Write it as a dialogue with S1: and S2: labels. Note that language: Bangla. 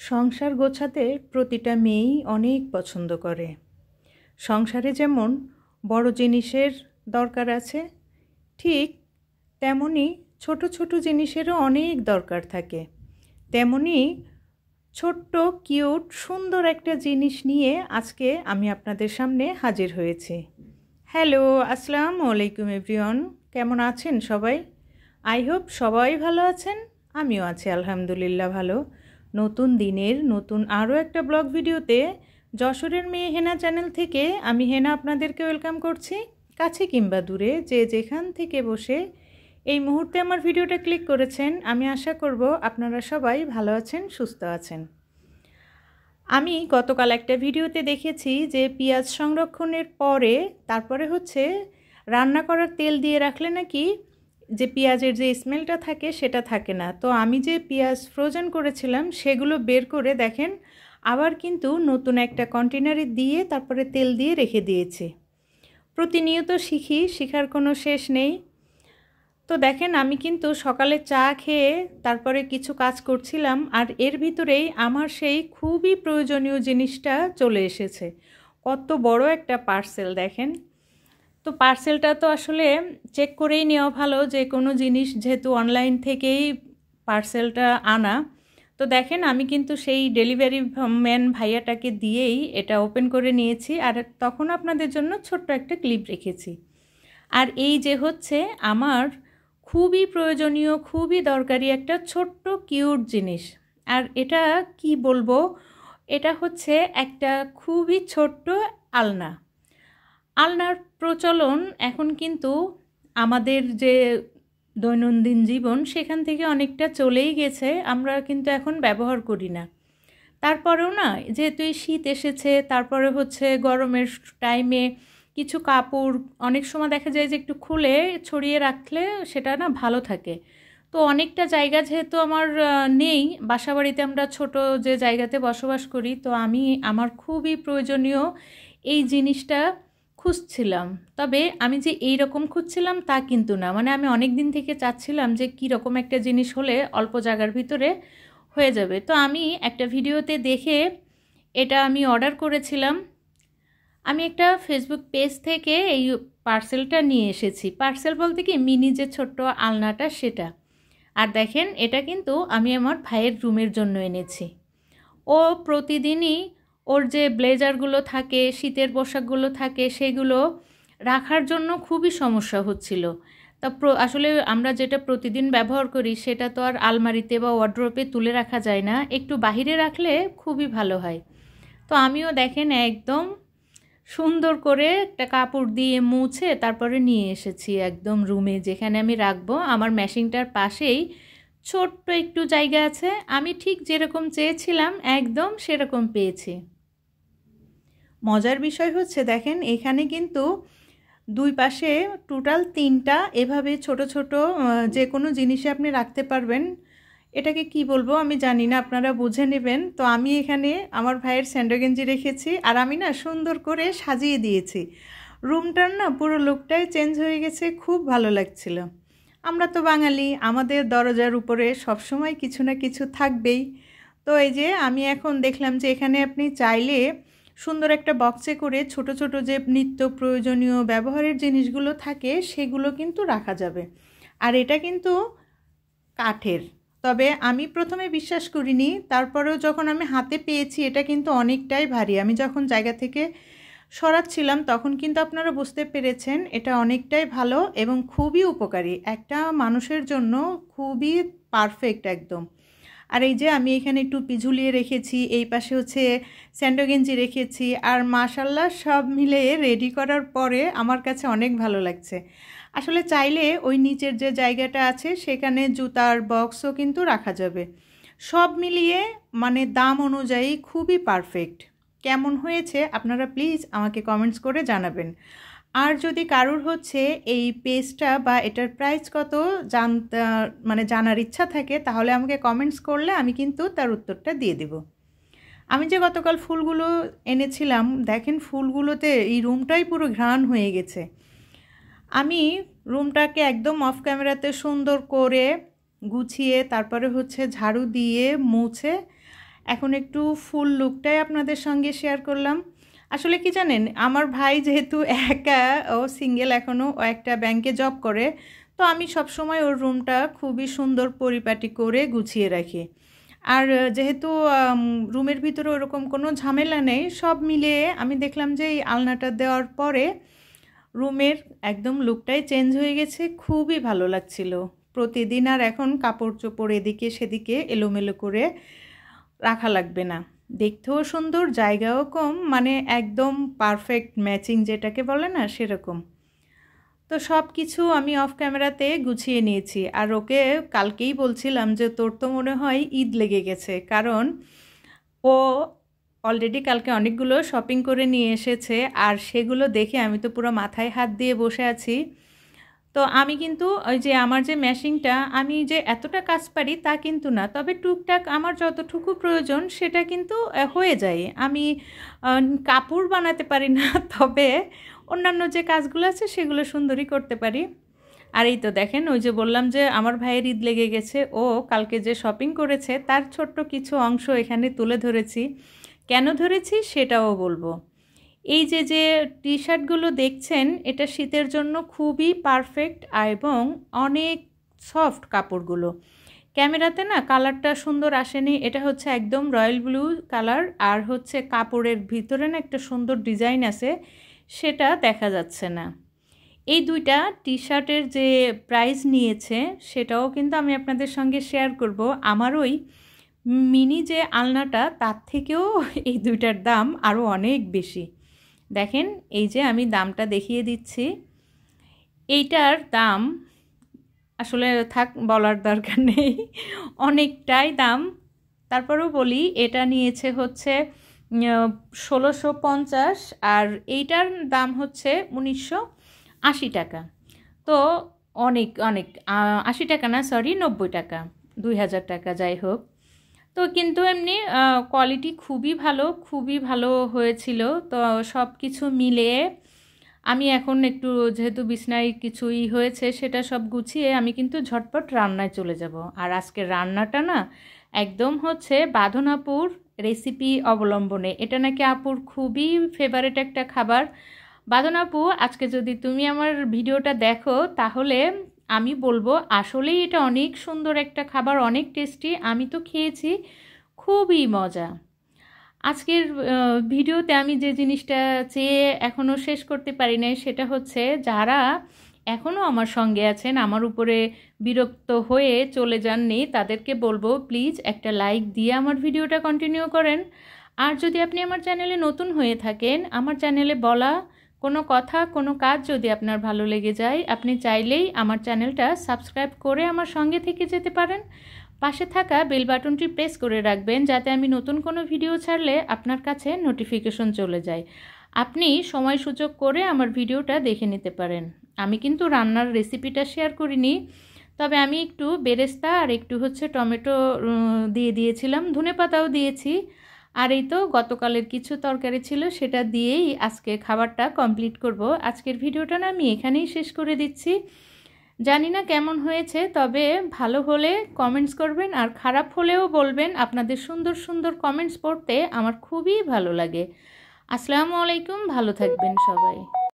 S1: সংসার গোছাতে প্রতিটা মেয়েই অনেক পছন্দ করে। সংসারে যেমন বড় জিনিসের দরকার আছে, ঠিক তেমনি ছোট ছোট জিনিসেরও অনেক দরকার থাকে। তেমনি ছোট্ট কিউট সুন্দর একটা জিনিস নিয়ে আজকে আমি আপনাদের সামনে হাজির হয়েছি। হ্যালো, আসসালামু আলাইকুম এভরিওয়ান। কেমন আছেন সবাই? আই হোপ সবাই ভালো আছেন। আমিও আছি আলহামদুলিল্লাহ ভালো। নতুন দিনের নতুন আরও একটা ব্লগ ভিডিওতে যশোরের মেয়ে হেনা চ্যানেল থেকে আমি হেনা আপনাদেরকে ওয়েলকাম করছি। কাছে কিংবা দূরে যে যেখান থেকে বসে এই মুহূর্তে আমার ভিডিওটা ক্লিক করেছেন, আমি আশা করব আপনারা সবাই ভালো আছেন, সুস্থ আছেন। আমি গতকাল একটা ভিডিওতে দেখেছি যে পেঁয়াজ সংরক্ষণের পরে তারপরে রান্না করার তেল দিয়ে রাখলে নাকি যে পেঁয়াজের যে স্মেলটা থাকে সেটা থাকে না। তো আমি যে পেঁয়াজ ফ্রোজেন করেছিলাম সেগুলো বের করে দেখেন আবার কিন্তু নতুন একটা কন্টেনারে দিয়ে তারপরে তেল দিয়ে রেখে দিয়েছি। প্রতিনিয়ত শিখি, শেখার কোনো শেষ নেই। তো দেখেন আমি কিন্তু সকালে চা খেয়ে তারপরে কিছু কাজ করছিলাম, আর এর ভিতরেই আমার সেই খুবই প্রয়োজনীয় জিনিসটা চলে এসেছে। কত বড় একটা পার্সেল দেখেন। তো পার্সেলটা তো আসলে চেক করেই নেওয়া ভালো, যে কোনো জিনিস যেহেতু অনলাইন থেকেই পার্সেলটা আনা। তো দেখেন আমি কিন্তু সেই ডেলিভারি ম্যান ভাইয়াটাকে দিয়েই এটা ওপেন করে নিয়েছি, আর তখন আপনাদের জন্য ছোট্ট একটা ক্লিপ রেখেছি। আর এই যে আমার খুবই প্রয়োজনীয়, খুবই দরকারি একটা ছোট্ট কিউট জিনিস। আর এটা কি বলবো, এটা একটা খুবই ছোট্ট আলনা। আলনার প্রচলন এখন কিন্তু আমাদের যে দৈনন্দিন জীবন সেখান থেকে অনেকটা চলেই গেছে, আমরা কিন্তু এখন ব্যবহার করি না। তারপরেও না, যেহেতু এই শীত এসেছে, তারপরে গরমের টাইমে কিছু কাপড় অনেক সময় দেখা যায় যে একটু খুলে ছড়িয়ে রাখলে সেটা না ভালো থাকে। তো অনেকটা জায়গা যেহেতু আমার নেই, বাসাবাড়িতে আমরা ছোট যে জায়গাতে বসবাস করি, তো আমি আমার খুবই প্রয়োজনীয় এই জিনিসটা খুঁজছিলাম। তবে আমি যে এই রকম খুঁজছিলাম তা কিন্তু না, মানে আমি অনেক দিন থেকে চাচ্ছিলাম যে কী রকম একটা জিনিস হলে অল্প জায়গার ভিতরে হয়ে যাবে। তো আমি একটা ভিডিওতে দেখে এটা আমি অর্ডার করেছিলাম। আমি একটা ফেসবুক পেজ থেকে এই পার্সেলটা নিয়ে এসেছি। পার্সেল বলতে কি, মিনি যে ছোট্ট আলনাটা সেটা। আর দেখেন এটা কিন্তু আমি আমার ভাইয়ের রুমের জন্য এনেছি। ও প্রতিদিনই ওর যে ব্লেজারগুলো থাকে, শীতের পোশাকগুলো থাকে, সেগুলো রাখার জন্য খুবই সমস্যা হচ্ছিল। তা আসলে আমরা যেটা প্রতিদিন ব্যবহার করি সেটা তো আর আলমারিতে বা ওয়ার্ড্রোবে তুলে রাখা যায় না, একটু বাহিরে রাখলে খুবই ভালো হয়। তো আমিও দেখেন একদম সুন্দর করে একটা কাপড় দিয়ে মুছে তারপরে নিয়ে এসেছি একদম রুমে, যেখানে আমি রাখবো। আমার মেশিনটার পাশেই ছোট্ট একটু জায়গা আছে, আমি ঠিক যেরকম চেয়েছিলাম একদম সেরকম পেয়েছি। মজার বিষয় দেখেন এখানে কিন্তু দুই পাশে টোটাল 3টা এভাবে ছোট ছোট যে কোনো জিনিসে আপনি রাখতে পারবেন। এটাকে কি বলবো আমি জানি না, আপনারা বুঝে নেবেন। তো আমি এখানে আমার ভাইয়ের স্যান্ডো গেঞ্জি রেখেছি, আর আমি না সুন্দর করে সাজিয়ে দিয়েছি। রুমটার না পুরো লুকটাই চেঞ্জ হয়ে গেছে, খুব ভালো লাগছিল। আমরা তো বাঙালি, আমাদের দরজার উপরে সবসময় কিছু না কিছু থাকবেই। তো এই যে আমি এখন দেখলাম যে এখানে আপনি চাইলে সুন্দর একটা বক্সে করে ছোট ছোট যে নিত্য প্রয়োজনীয় ব্যবহারের জিনিসগুলো থাকে সেগুলো কিন্তু রাখা যাবে। আর এটা কিন্তু কাঠের। তবে আমি প্রথমে বিশ্বাস করিনি, তারপরেও যখন আমি হাতে পেয়েছি এটা কিন্তু অনেকটাই ভারী। আমি যখন জায়গা থেকে সরাচ্ছিলাম তখন কিন্তু আপনারা বুঝতে পেরেছেন এটা অনেকটাই ভালো এবং খুবই উপকারী, একটা মানুষের জন্য খুবই পারফেক্ট একদম। আর এই যে আমি এখানে টুপি ঝুলিয়ে রেখেছি, এই পাশে স্যান্ডো গেঞ্জি রেখেছি, আর মাশাল্লাহ সব মিলে রেডি করার পরে আমার কাছে অনেক ভালো লাগছে। আসলে চাইলে ওই নিচের যে জায়গাটা আছে সেখানে জুতার বক্সও কিন্তু রাখা যাবে। সব মিলিয়ে মানে দাম অনুযায়ী খুবই পারফেক্ট। কেমন হয়েছে আপনারা প্লিজ আমাকে কমেন্টস করে জানাবেন। আর যদি কারোর এই পেজটা বা এটার প্রাইস কত জানার ইচ্ছা থাকে, তাহলে আমাকে কমেন্টস করলে আমি কিন্তু তার উত্তরটা দিয়ে দেব। আমি যে গতকাল ফুলগুলো এনেছিলাম, দেখেন ফুলগুলোতে এই রুমটাই পুরো ঘ্রাণ হয়ে গেছে। আমি রুমটাকে একদম অফ ক্যামেরাতে সুন্দর করে গুছিয়ে তারপরে ঝাড়ু দিয়ে মুছে এখন একটু ফুল লুকটাই আপনাদের সঙ্গে শেয়ার করলাম। আসলে কি জানেন, আমার ভাই যেহেতু একা, ও সিঙ্গেল এখনও, ও একটা ব্যাংকে জব করে, তো আমি সব সময় ওর রুমটা খুবই সুন্দর পরিপাটি করে গুছিয়ে রাখি। আর যেহেতু রুমের ভিতরে ওরকম কোনো ঝামেলা নেই, সব মিলিয়ে আমি দেখলাম যে এই আলনাটা দেওয়ার পরে রুমের একদম লুকটাই চেঞ্জ হয়ে গেছে, খুবই ভালো লাগছিল। প্রতিদিন আর এখন কাপড় চোপড় এদিকে সেদিকে এলোমেলো করে রাখা লাগবে না, দেখতেও সুন্দর, জায়গাও কম, মানে একদম পারফেক্ট ম্যাচিং যেটাকে বলে না সেরকম। তো সব কিছু আমি অফ ক্যামেরাতে গুছিয়ে নিয়েছি। আর ওকে কালকেই বলছিলাম যে তোর তো মনে হয় ঈদ লেগে গেছে, কারণ ও অলরেডি কালকে অনেকগুলো শপিং করে নিয়ে এসেছে, আর সেগুলো দেখে আমি তো পুরো মাথায় হাত দিয়ে বসে আছি। তো আমি কিন্তু ওই যে আমার যে মেশিনটা, আমি যে এতটা কাজ পারি তা কিন্তু না, তবে টুকটাক আমার যতটুকু প্রয়োজন সেটা কিন্তু হয়ে যায়। আমি কাপড় বানাতে পারি না, তবে অন্যান্য যে কাজগুলো আছে সেগুলো সুন্দরই করতে পারি। আর এই তো দেখেন, ওই যে বললাম যে আমার ভাইয়ের ঈদ লেগে গেছে, ও কালকে যে শপিং করেছে তার ছোট্ট কিছু অংশ এখানে তুলে ধরেছি। কেন ধরেছি সেটাও বলবো। এই যে যে টি শার্টগুলো দেখছেন, এটা শীতের জন্য খুবই পারফেক্ট এবং অনেক সফট কাপড়গুলো। ক্যামেরাতে না কালারটা সুন্দর আসেনি, এটা হচ্ছে একদম রয়্যাল ব্লু কালার, আর হচ্ছে কাপড়ের ভিতরে না একটা সুন্দর ডিজাইন আছে, সেটা দেখা যাচ্ছে না। এই দুইটা টি শার্টের যে প্রাইস নিয়েছে সেটাও কিন্তু আমি আপনাদের সঙ্গে শেয়ার করব। আমার ওই মিনি যে আলনাটা তার থেকেও এই দুইটার দাম আরও অনেক বেশি। দেখেন, এই যে আমি দামটা দেখিয়ে দিচ্ছি, এইটার দাম আসলে থাক বলার দরকার নেই, অনেকটাই দাম। তারপরেও বলি, এটা নিয়েছে হচ্ছে 1650, আর এইটার দাম হচ্ছে 1980 টাকা। তো অনেক অনেক 80 টাকা না, সরি 90 টাকা, 2000 টাকা যাই হোক। তো কিন্তু এমনি কোয়ালিটি খুবই ভালো হয়েছিল। তো সব কিছু মিলিয়ে আমি এখন একটু, যেহেতু বিছনায় কিছুই হয়েছে সেটা সব গুছিয়ে আমি কিন্তু ঝটপট রান্নায় চলে যাব। আর আজকে রান্নাটা না একদম হচ্ছে বাঁধন আপুর রেসিপি অবলম্বনে। এটা নাকি আপুর খুবই ফেভারিট একটা খাবার। বাঁধন আপু, আজকে যদি তুমি আমার ভিডিওটা দেখো তাহলে আমি বলবো আসলেই এটা অনেক সুন্দর একটা খাবার, অনেক টেস্টি। আমি তো খেয়েছি, খুবই মজা। আজকের ভিডিওতে আমি যে জিনিসটা চেয়ে এখনও শেষ করতে পারি নাই সেটা হচ্ছে, যারা এখনও আমার সঙ্গে আছেন, আমার উপরে বিরক্ত হয়ে চলে যাননি, তাদেরকে বলবো প্লিজ একটা লাইক দিয়ে আমার ভিডিওটা কন্টিনিউ করেন। আর যদি আপনি আমার চ্যানেলে নতুন হয়ে থাকেন, আমার চ্যানেলে বলা কোনো কথা, কোনো কাজ যদি আপনার ভালো লেগে যায়, আপনি চাইলেই আমার চ্যানেলটা সাবস্ক্রাইব করে আমার সঙ্গে থেকে যেতে পারেন। পাশে থাকা বেল বাটনটি প্রেস করে রাখবেন, যাতে আমি নতুন কোনো ভিডিও ছাড়লে আপনার কাছে নোটিফিকেশন চলে যায়, আপনি সময় সুযোগ করে আমার ভিডিওটা দেখে নিতে পারেন। আমি কিন্তু রান্নার রেসিপিটা শেয়ার করিনি, তবে আমি একটু বেরেস্তা আর একটু হচ্ছে টমেটো দিয়ে দিয়েছিলাম, ধনেপাতাও দিয়েছি। আর এই তো গতকালের কিছু তরকারি ছিল, সেটা দিয়েই আজকে খাবারটা কমপ্লিট করব। আজকের ভিডিওটা না আমি এখানেই শেষ করে দিচ্ছি। জানি না কেমন হয়েছে, তবে ভালো হলে কমেন্টস করবেন, আর খারাপ হলেও বলবেন। আপনাদের সুন্দর সুন্দর কমেন্টস পড়তে আমার খুবই ভালো লাগে। আসসালামু আলাইকুম, ভালো থাকবেন সবাই।